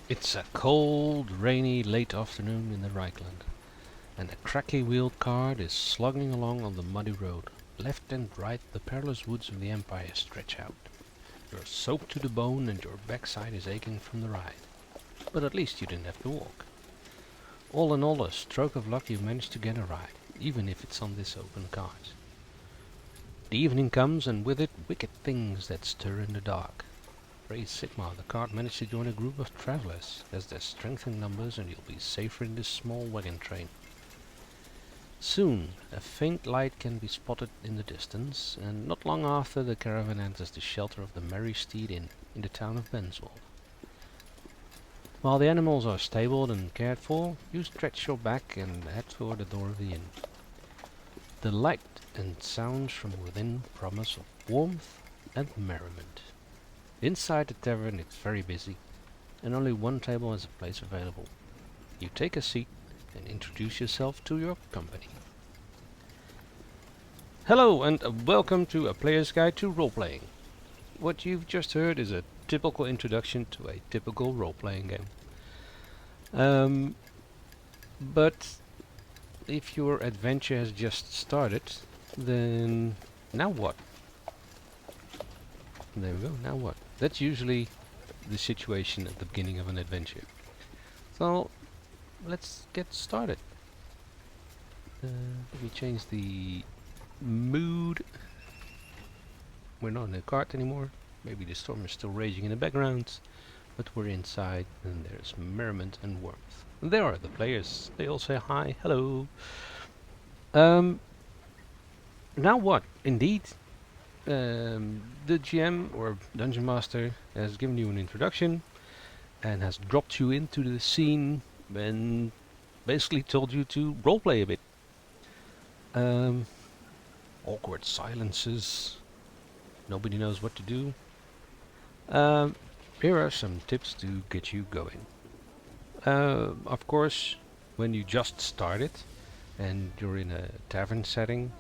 It's a cold, rainy, late afternoon in the Reichland, and a cracky-wheeled cart is slogging along on the muddy road. Left and right, the perilous woods of the Empire stretch out. You're soaked to the bone and your backside is aching from the ride. But at least you didn't have to walk. All in all, a stroke of luck you managed to get a ride, even if it's on this open cart. The evening comes, and with it wicked things that stir in the dark. Praise Sigma, the cart managed to join a group of travelers, as there's strength in numbers and you'll be safer in this small wagon train. Soon, a faint light can be spotted in the distance, and not long after the caravan enters the shelter of the Merry Steed Inn in the town of Benswald. While the animals are stabled and cared for, you stretch your back and head toward the door of the inn. The light and sounds from within promise of warmth and merriment. Inside the tavern it's very busy, and only one table has a place available. You take a seat and introduce yourself to your company. Hello and welcome to A Player's Guide to Roleplaying. What you've just heard is a typical introduction to a typical role-playing game. But if your adventure has just started, then now what? There we go, now what? That's usually the situation at the beginning of an adventure. So let's get started. Let me change the mood. We're not in a cart anymore. Maybe the storm is still raging in the background, but we're inside and there's merriment and warmth. And there are the players. They all say hi, hello. Now what? Indeed. The GM or Dungeon Master has given you an introduction and has dropped you into the scene and basically told you to roleplay a bit. Awkward silences. Nobody knows what to do. Here are some tips to get you going. Of course, when you just started and you're in a tavern setting,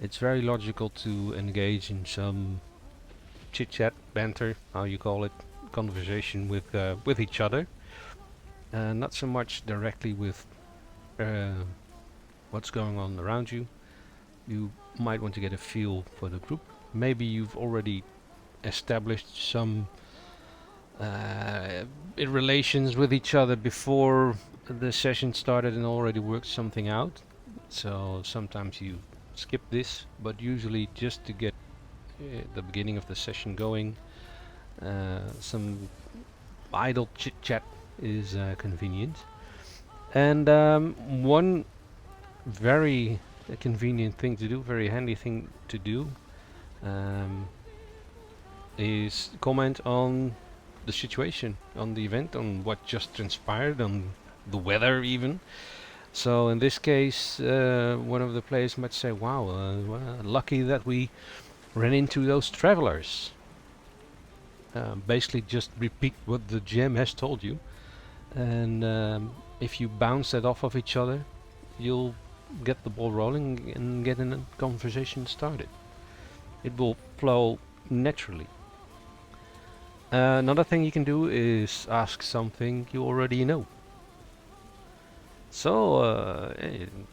it's very logical to engage in some chit-chat, banter, how you call it, conversation with each other. Not so much directly with what's going on around you. You might want to get a feel for the group. Maybe you've already established some relations with each other before the session started and already worked something out. So sometimes you skip this, but usually just to get the beginning of the session going, some idle chit-chat is convenient. And one very convenient thing to do, very handy thing to do, is comment on the situation, on the event, on what just transpired, on the weather even. So in this case, one of the players might say, wow, well, lucky that we ran into those travelers. Basically just repeat what the GM has told you, and if you bounce that off of each other, you'll get the ball rolling and get a conversation started. It will flow naturally. Another thing you can do is ask something you already know. So,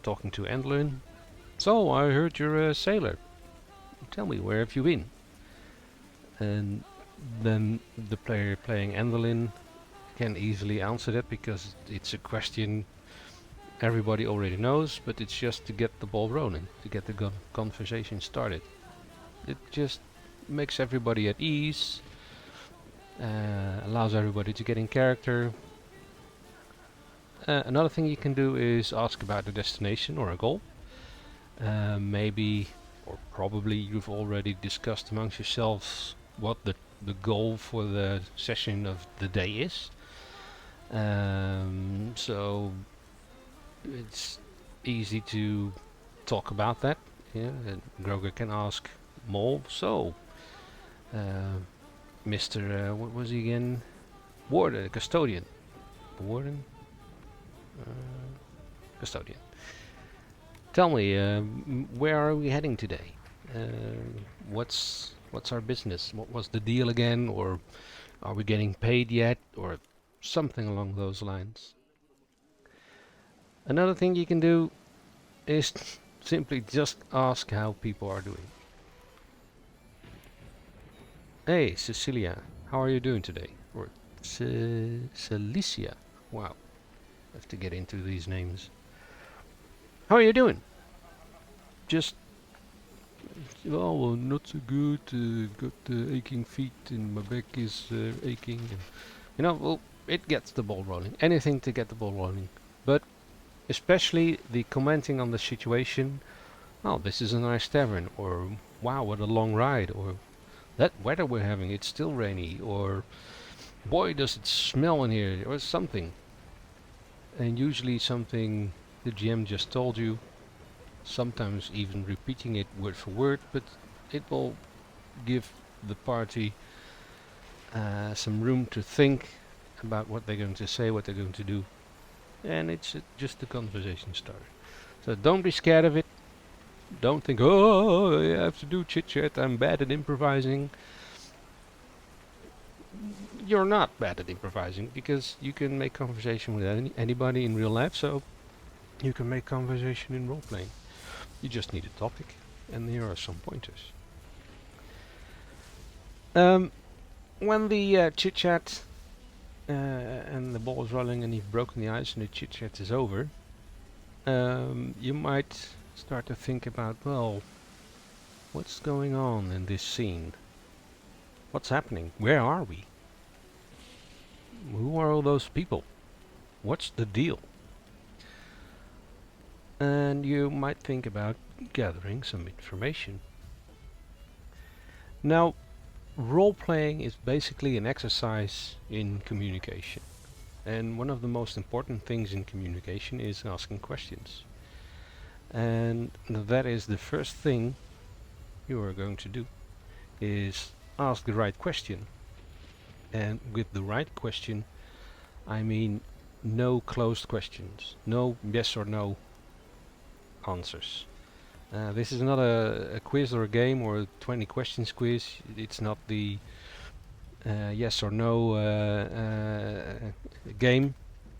talking to Endlin. So, I heard you're a sailor. Tell me, where have you been? And then the player playing Endlin can easily answer that, because it's a question everybody already knows, but it's just to get the ball rolling, to get the conversation started. It just makes everybody at ease, allows everybody to get in character. Another thing you can do is ask about the destination or a goal. Maybe, or probably, you've already discussed amongst yourselves what the goal for the session of the day is. So it's easy to talk about that. Yeah, and Groger can ask Mol. So, Mr. What was he again? Warden, custodian. Warden. Custodian. Tell me, where are we heading today? What's our business? What was the deal again? Or are we getting paid yet? Or Something along those lines. Another thing you can do is simply just ask how people are doing. Hey, Cecilia, how are you doing today? Or Celicia. Wow, I have to get into these names. How are you doing? Just, well, not so good. Got aching feet and my back is aching. And, well, it gets the ball rolling. Anything to get the ball rolling. But especially the commenting on the situation. Oh, this is a nice tavern. Or, wow, what a long ride. Or, that weather we're having, it's still rainy. Or, boy, does it smell in here. Or something. And usually something the GM just told you. Sometimes even repeating it word for word, but it will give the party some room to think about what they're going to say, what they're going to do, and it's just a conversation starter. So don't be scared of it. Don't think, oh, I have to do chit chat, I'm bad at improvising. You're not bad at improvising because you can make conversation with anybody in real life, so you can make conversation in role playing. You just need a topic, and here are some pointers. When the chit chat and the ball is rolling and you've broken the ice and the chit chat is over, you might start to think about, well, what's going on in this scene? What's happening? Where are we? Who are all those people? What's the deal? And you might think about gathering some information. Now, role-playing is basically an exercise in communication. And one of the most important things in communication is asking questions. And that is the first thing you are going to do, is ask the right question. And with the right question, I mean no closed questions, no yes or no answers. This is not a quiz or a game or a 20 questions quiz. It's not the yes or no game.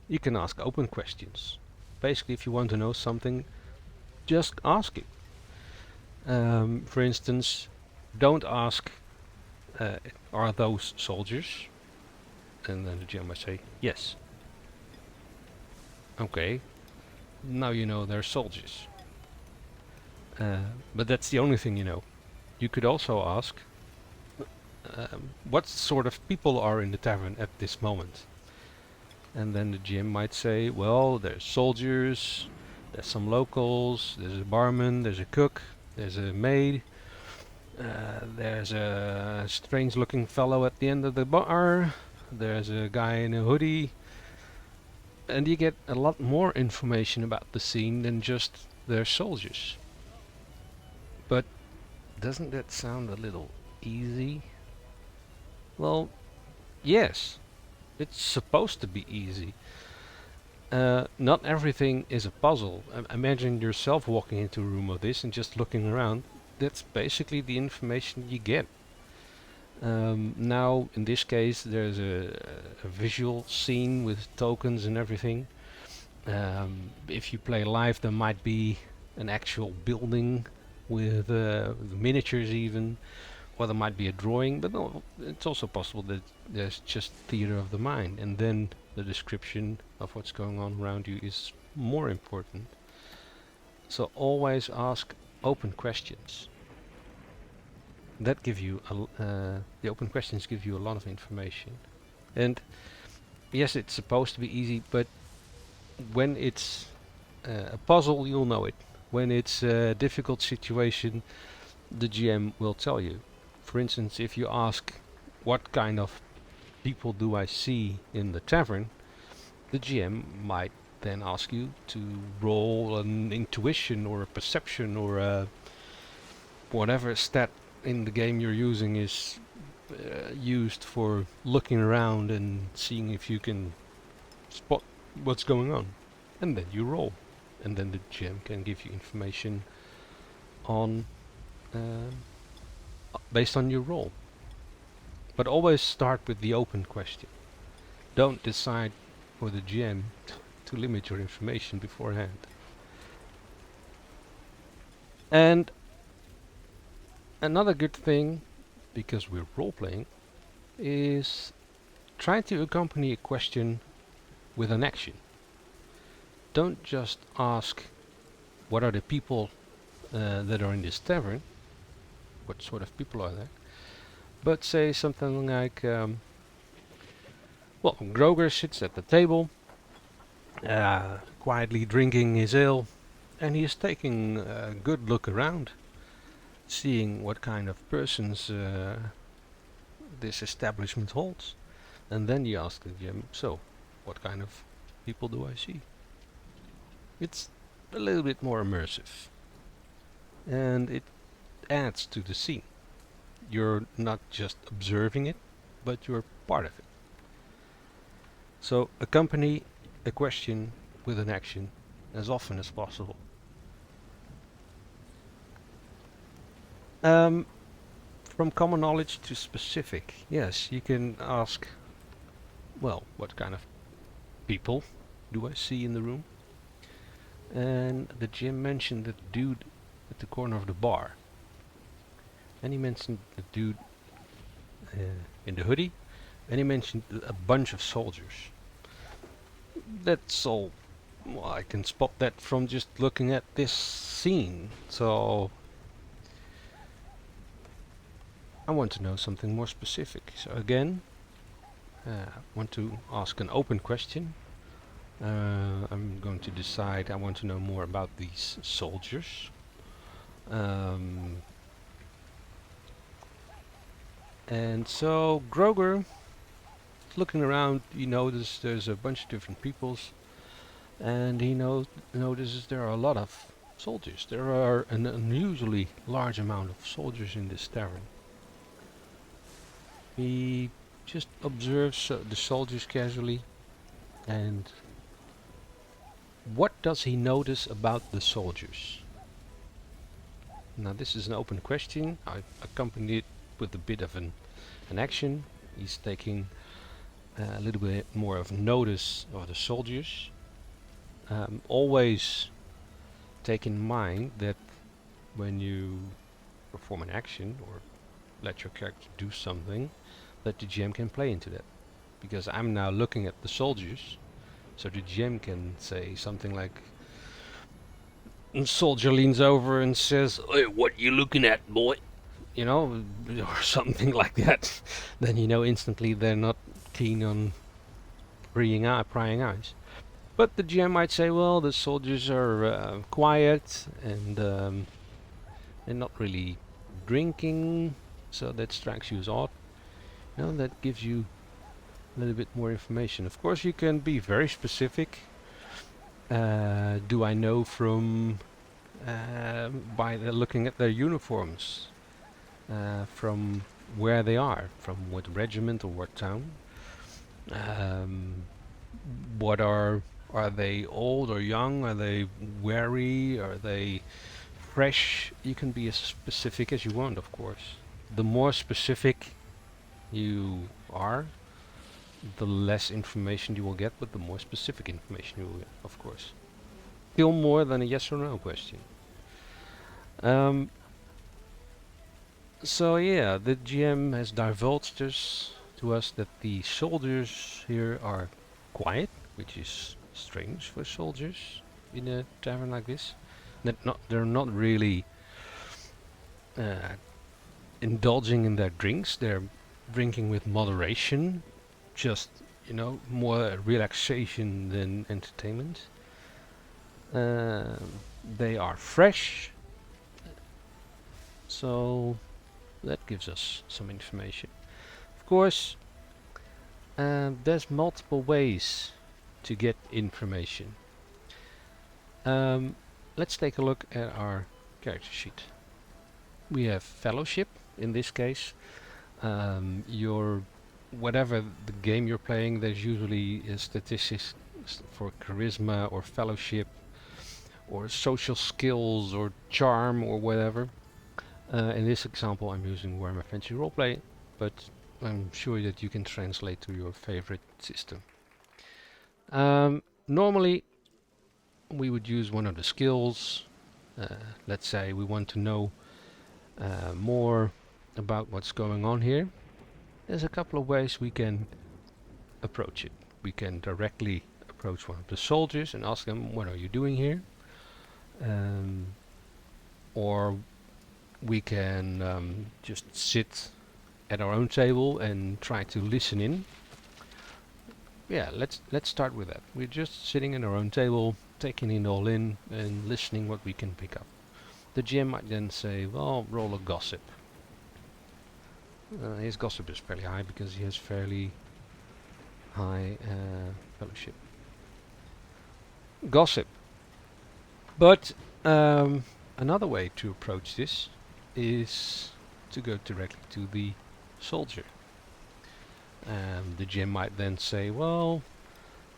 You can ask open questions. Basically, if you want to know something, just ask it. For instance, don't ask, are those soldiers? And then the GM might say, yes. Okay, now you know they're soldiers. But that's the only thing you know. You could also ask, what sort of people are in the tavern at this moment? And then the GM might say, well, there's soldiers, there's some locals, there's a barman, there's a cook, there's a maid, there's a strange looking fellow at the end of the bar, there's a guy in a hoodie, and you get a lot more information about the scene than just their soldiers. But doesn't that sound a little easy? Well, yes, it's supposed to be easy. Not everything is a puzzle. Imagine yourself walking into a room of this and just looking around. That's basically the information you get. Now, in this case, there's a visual scene with tokens and everything. If you play live, there might be an actual building with miniatures even, or there might be a drawing, but no, it's also possible that there's just theater of the mind, and then the description of what's going on around you is more important. So always ask open questions. That give you the open questions give you a lot of information. And yes, it's supposed to be easy, but when it's a puzzle, you'll know it. When it's a difficult situation, the GM will tell you. For instance, if you ask, what kind of people do I see in the tavern, the GM might then ask you to roll an intuition or a perception or a whatever stat in the game you're using is used for looking around and seeing if you can spot what's going on. And then you roll. And then the GM can give you information on based on your roll. But always start with the open question. Don't decide for the GM to limit your information beforehand. And another good thing, because we're role-playing, is try to accompany a question with an action. Don't just ask what are the people that are in this tavern, what sort of people are there, but say something like, well, Groger sits at the table, quietly drinking his ale, and he is taking a good look around, seeing what kind of persons this establishment holds. And then you ask the GM, so, what kind of people do I see? It's a little bit more immersive, and it adds to the scene. You're not just observing it, but you're part of it. So accompany a question with an action as often as possible. From common knowledge to specific, yes, you can ask, well, what kind of people do I see in the room? And the GM mentioned the dude at the corner of the bar. And he mentioned the dude in the hoodie, and he mentioned a bunch of soldiers. That's all. Well, I can spot that from just looking at this scene. So I want to know something more specific. So again, I want to ask an open question. I'm going to decide I want to know more about these soldiers. And so Groger, looking around, he notices there's a bunch of different peoples, and he notices there are a lot of soldiers. There are an unusually large amount of soldiers in this tavern. He just observes the soldiers casually, and what does he notice about the soldiers? Now this is an open question. I accompanied it with a bit of an action. He's taking a little bit more of notice of the soldiers. Always take in mind that when you perform an action or let your character do something, that the GM can play into that. Because I'm now looking at the soldiers, so the GM can say something like, a soldier leans over and says, "Hey, what you looking at, boy?" You know, or something like that. Then you know instantly they're not keen on prying eyes. But the GM might say, well, the soldiers are quiet and they're not really drinking, so that strikes you as odd. You know, that gives you a little bit more information. Of course, you can be very specific. Do I know from by looking at their uniforms, from where they are, from what regiment or what town? What are they old or young? Are they wary? Are they fresh? You can be as specific as you want, of course. The more specific you are, the less information you will get, but the more specific information you will get, of course. Still more than a yes or no question. So yeah, the GM has divulged to us that the soldiers here are quiet, which is strange for soldiers in a tavern like this. They're not really indulging in their drinks. They're drinking with moderation, just more relaxation than entertainment. They are fresh, so that gives us some information. Of course, there's multiple ways to get information. Let's take a look at our character sheet. We have fellowship in this case. Whatever the game you're playing, there's usually statistics for charisma or fellowship or social skills or charm or whatever. In this example I'm using Warhammer Fantasy Roleplay, but I'm sure that you can translate to your favorite system. Normally, we would use one of the skills. Let's say we want to know more about what's going on here. There's a couple of ways we can approach it. We can directly approach one of the soldiers and ask them, what are you doing here? Or we can just sit at our own table and try to listen in. Yeah, let's start with that. We're just sitting at our own table, taking it all in and listening what we can pick up. The GM might then say, well, roll a gossip. His gossip is fairly high because he has fairly high fellowship. Gossip. But another way to approach this is to go directly to the soldier. The GM might then say, well,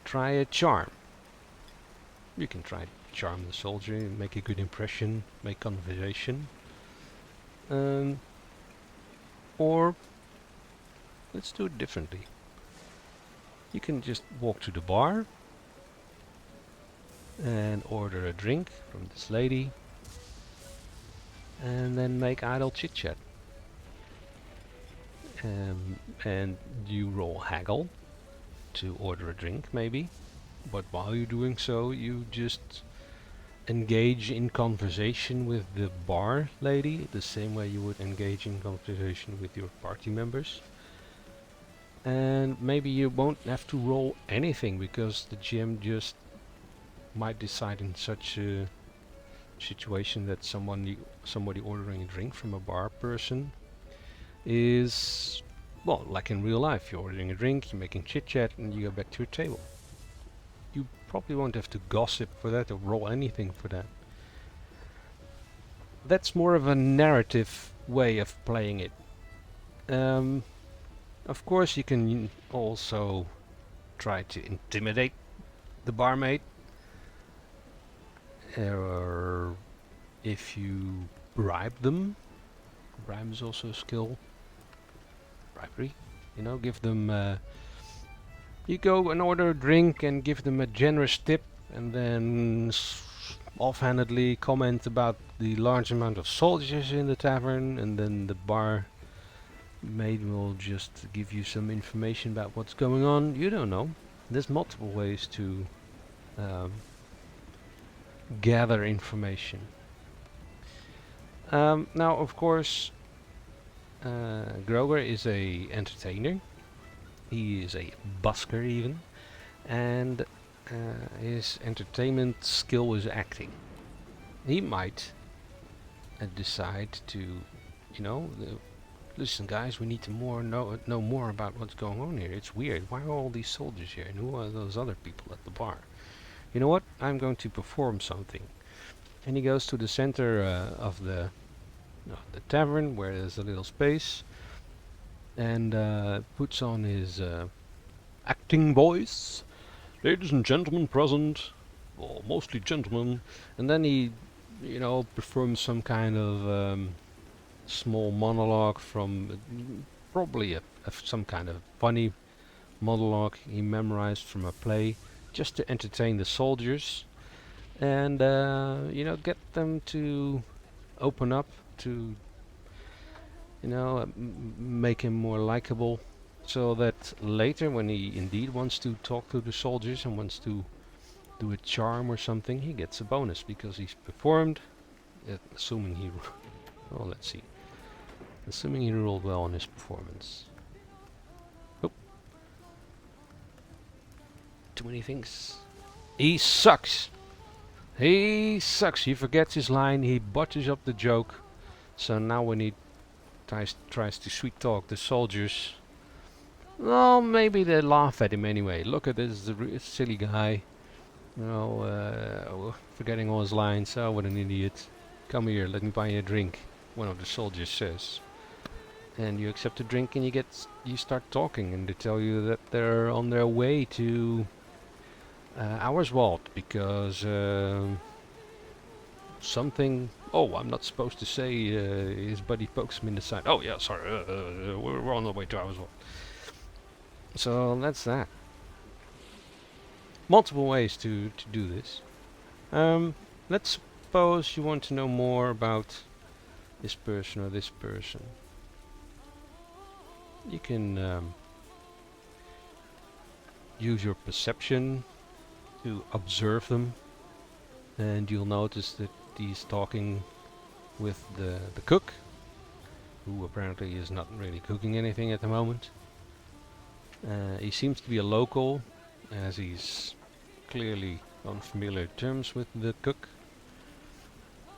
try a charm. You can try to charm the soldier, make a good impression, make conversation. Or let's do it differently. You can just walk to the bar and order a drink from this lady and then make idle chit chat. And you roll haggle to order a drink maybe, but while you're doing so you just engage in conversation with the bar lady the same way you would engage in conversation with your party members. And maybe you won't have to roll anything because the GM just might decide in such a situation that somebody ordering a drink from a bar person is, well, like in real life. You're ordering a drink, you're making chit chat, and you go back to your table. You probably won't have to gossip for that or roll anything for that. That's more of a narrative way of playing it. Of course, you can also try to intimidate the barmaid, or if you bribe them. Bribe is also a skill. Bribery, you know, give them. You go and order a drink and give them a generous tip, and then offhandedly comment about the large amount of soldiers in the tavern, and then the bar maid will just give you some information about what's going on. You don't know. There's multiple ways to gather information. Now, of course, Grover is a entertainer. He is a busker even, and his entertainment skill is acting. He might decide to, you know, listen guys, we need to know more about what's going on here. It's weird. Why are all these soldiers here? And who are those other people at the bar? You know what? I'm going to perform something. And he goes to the center of the tavern where there's a little space and puts on his acting voice. Ladies and gentlemen present, or mostly gentlemen. And then he, you know, performs some kind of small monologue from probably some kind of funny monologue he memorized from a play, just to entertain the soldiers and you know, get them to open up, to, you know, make him more likable, so that later when he indeed wants to talk to the soldiers and wants to do a charm or something, he gets a bonus because he's performed, assuming he well, let's see, assuming he rolled well on his performance. Oh, too many things. He sucks. He sucks. He forgets his line. He botches up the joke. So now when he tries to sweet talk the soldiers, well, maybe they laugh at him anyway. Look at this silly guy. You know, forgetting all his lines. Oh, what an idiot. Come here, let me buy you a drink, one of the soldiers says. And you accept the drink and you start talking, and they tell you that they're on their way to Auerswald because something. Oh, I'm not supposed to say. His buddy pokes him in the side. Oh yeah, sorry. We're on the way to ours. So that's that. Multiple ways to do this. Let's suppose you want to know more about this person or this person. You can use your perception to observe them, and you'll notice that he's talking with the cook, who apparently is not really cooking anything at the moment. He seems to be a local, as he's clearly on familiar terms with the cook,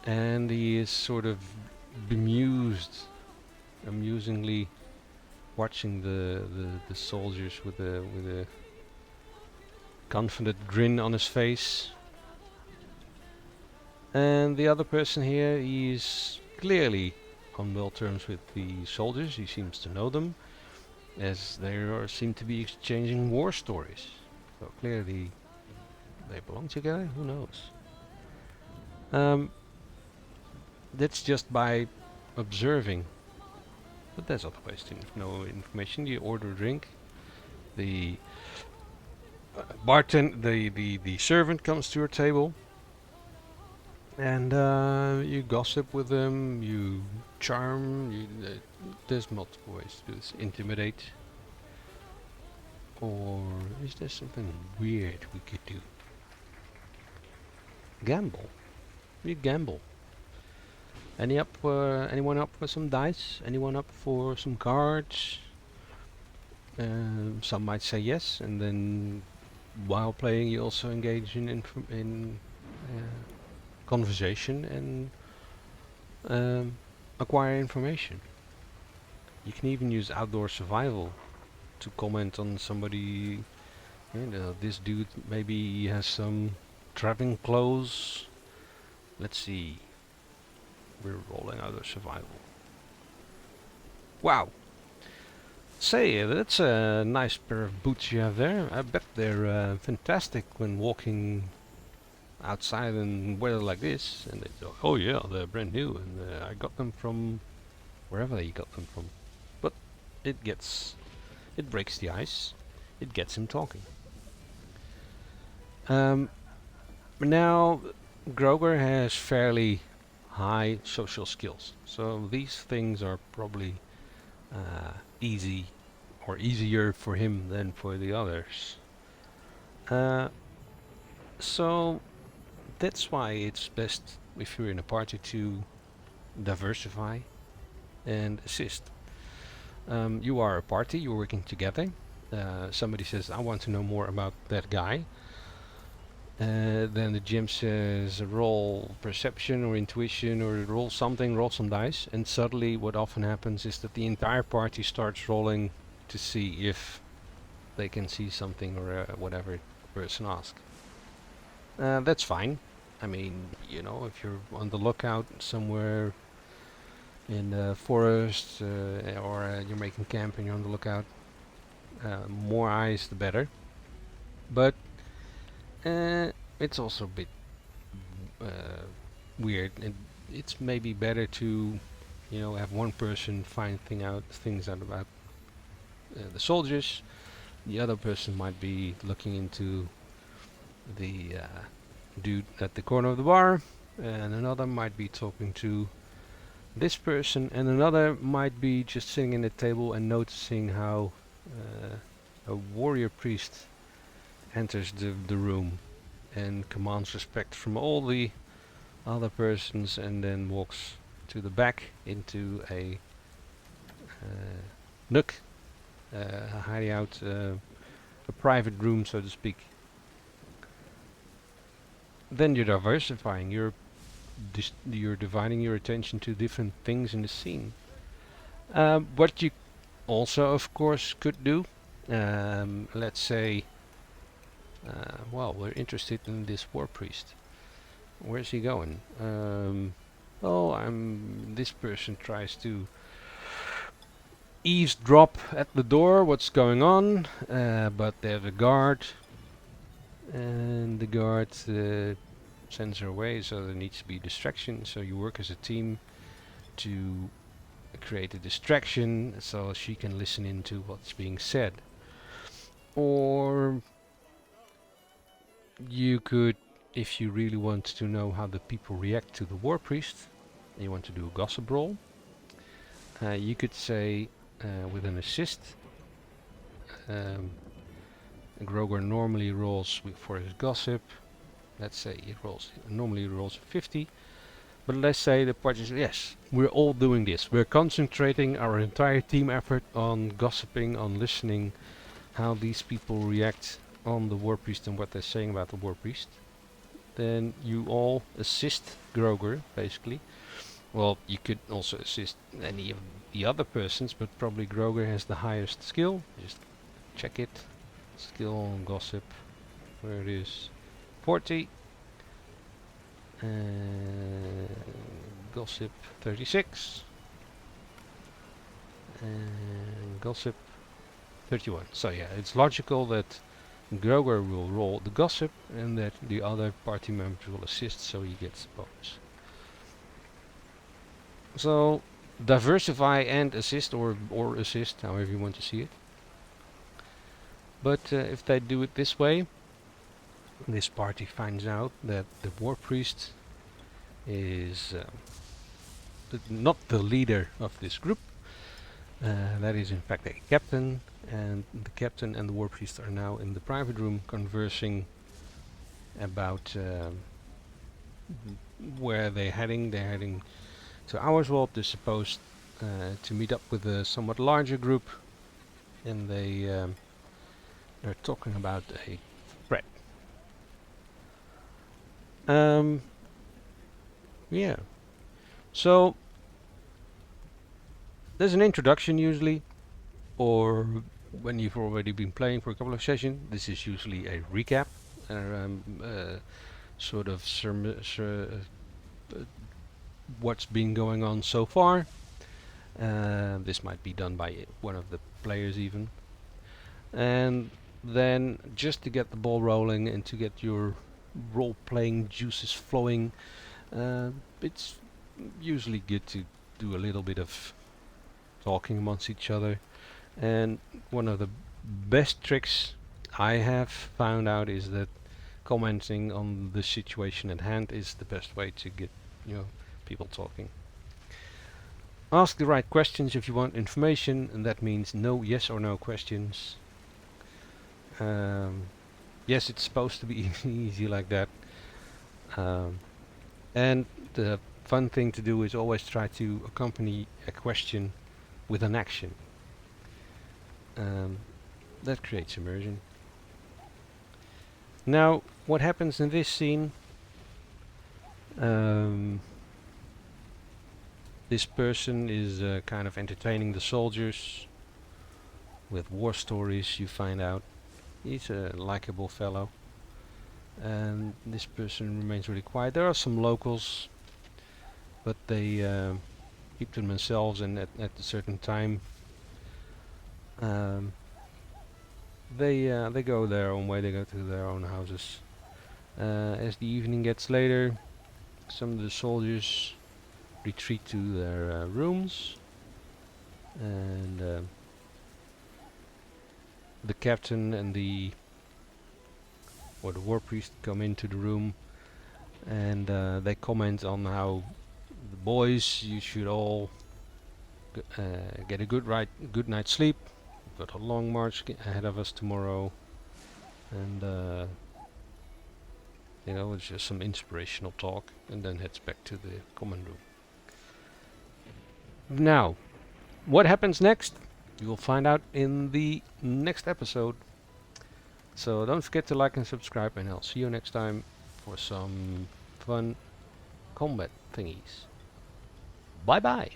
and he is sort of amusingly watching the soldiers with a confident grin on his face. And the other person here, he's clearly on well terms with the soldiers. He seems to know them, as they seem to be exchanging war stories. So clearly they belong together. Who knows? That's just by observing. But there's other ways to know information. You order a drink. The the servant comes to your table, and you gossip with them. You charm. There's multiple ways to do this. Intimidate. Or is there something weird we could do? Gamble. We gamble. Anyone up for some dice? Anyone up for some cards? Some might say yes, and then while playing you also engage in conversation and acquire information. You can even use outdoor survival to comment on somebody. You know, this dude, maybe he has some traveling clothes. Let's see. We're rolling outdoor survival. Wow. Say, that's a nice pair of boots you have there. I bet they're fantastic when walking outside in weather like this. And they say, oh yeah, they're brand new, and I got them from wherever you got them from. But it breaks the ice. It gets him talking. Now, Groger has fairly high social skills, so these things are probably easy or easier for him than for the others. So that's why it's best if you're in a party to diversify and assist. You are a party, you're working together. Somebody says, I want to know more about that guy. Then the GM says roll perception or intuition or roll something, roll some dice, and suddenly what often happens is that the entire party starts rolling to see if they can see something or whatever the person asks. That's fine. I mean, you know, if you're on the lookout somewhere in the forest or you're making camp and you're on the lookout, more eyes the better. But it's also a bit weird, and it's maybe better to, you know, have one person find things out about the soldiers. The other person might be looking into the dude at the corner of the bar, and another might be talking to this person, and another might be just sitting at the table and noticing how a warrior priest enters the room and commands respect from all the other persons, and then walks to the back into a nook, a hideout, a private room, so to speak. Then you're diversifying. You're dividing your attention to different things in the scene. What you also, of course, could do. Let's say, well, we're interested in this war priest. Where's he going? This person tries to eavesdrop at the door what's going on, but there's a guard, and the guard sends her away, so there needs to be distraction. So you work as a team to create a distraction so she can listen into what's being said. Or you could, if you really want to know how the people react to the war priest, and you want to do a gossip roll, you could say with an assist, Groger normally rolls for his gossip. Let's say he normally rolls 50. But let's say the party says, yes, we're all doing this. We're concentrating our entire team effort on gossiping, on listening, how these people react on the war priest and what they're saying about the war priest. Then you all assist Groger, basically. Well, you could also assist any of the other persons, but probably Groger has the highest skill. Just check it. Skill on gossip, where it is, 40. And gossip 36. And gossip 31. So yeah, it's logical that Groger will roll the gossip and that the other party members will assist, so he gets a bonus. So diversify and assist, or assist, however you want to see it. But if they do it this way, this party finds out that the war priest is not the leader of this group. That is in fact a captain, and the captain and the war priest are now in the private room conversing about where they're heading. They're heading to Ourswald. They're supposed to meet up with a somewhat larger group, and they're talking about a threat. Yeah. So there's an introduction usually, or when you've already been playing for a couple of sessions, this is usually a recap, sort of what's been going on so far. This might be done by one of the players even. And then just to get the ball rolling and to get your role-playing juices flowing, it's usually good to do a little bit of talking amongst each other. And one of the best tricks I have found out is that commenting on the situation at hand is the best way to get people talking. Ask the right questions if you want information, and that means no yes or no questions. Yes, it's supposed to be easy like that. And the fun thing to do is always try to accompany a question with an action. That creates immersion. Now, what happens in this scene? This person is kind of entertaining the soldiers with war stories, you find out. He's a likable fellow. And this person remains really quiet. There are some locals, but they keep to themselves, and at a certain time they go their own way, they go to their own houses. As the evening gets later, some of the soldiers retreat to their rooms, and the captain and the war priest come into the room, and they comment on how the boys, you should all get a good night's sleep. We've got a long march ahead of us tomorrow, and it's just some inspirational talk, and then heads back to the common room. Now, what happens next? You will find out in the next episode. So don't forget to like and subscribe, and I'll see you next time for some fun combat thingies. Bye bye!